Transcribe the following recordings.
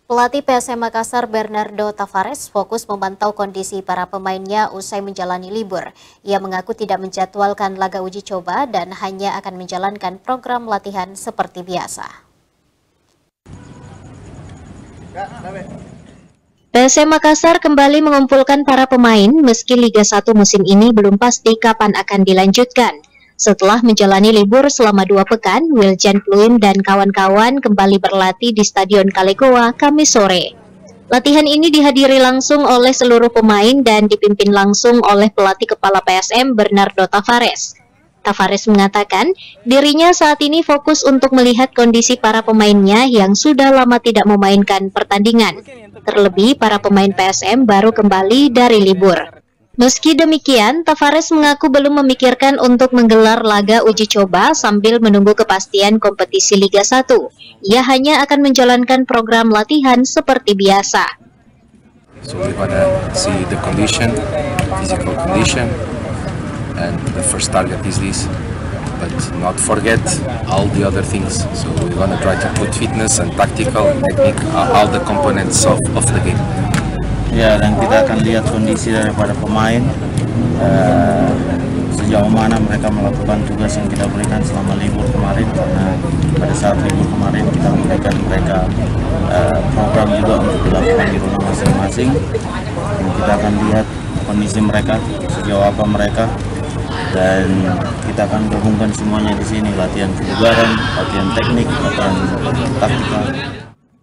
Pelatih PSM Makassar Bernardo Tavares fokus memantau kondisi para pemainnya usai menjalani libur. Ia mengaku tidak menjadwalkan laga uji coba dan hanya akan menjalankan program latihan seperti biasa. PSM Makassar kembali mengumpulkan para pemain meski Liga 1 musim ini belum pasti kapan akan dilanjutkan. Setelah menjalani libur selama 2 pekan, Wiljan Pluim dan kawan-kawan kembali berlatih di Stadion Kalegoa Kamis sore. Latihan ini dihadiri langsung oleh seluruh pemain dan dipimpin langsung oleh pelatih kepala PSM Bernardo Tavares. Tavares mengatakan dirinya saat ini fokus untuk melihat kondisi para pemainnya yang sudah lama tidak memainkan pertandingan. Terlebih para pemain PSM baru kembali dari libur. Meski demikian, Tavares mengaku belum memikirkan untuk menggelar laga uji coba sambil menunggu kepastian kompetisi Liga 1. Ia hanya akan menjalankan program latihan seperti biasa. So we're gonna see the condition, physical condition, and the first target is this. But not forget all the other things. So we're gonna try to put fitness and tactical and technique, all the components of the game. Ya, dan kita akan lihat kondisi daripada pemain, sejauh mana mereka melakukan tugas yang kita berikan selama libur kemarin. Karena pada saat libur kemarin kita memberikan mereka program juga untuk dilakukan di rumah masing-masing. Kita akan lihat kondisi mereka, sejauh apa mereka, dan kita akan gabungkan semuanya di sini, latihan kebugaran, latihan teknik, latihan taktikal.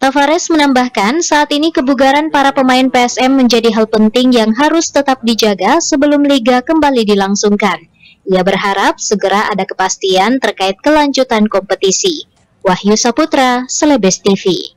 Tavares menambahkan saat ini kebugaran para pemain PSM menjadi hal penting yang harus tetap dijaga sebelum Liga kembali dilangsungkan. Ia berharap segera ada kepastian terkait kelanjutan kompetisi. Wahyu Saputra, Celebes TV.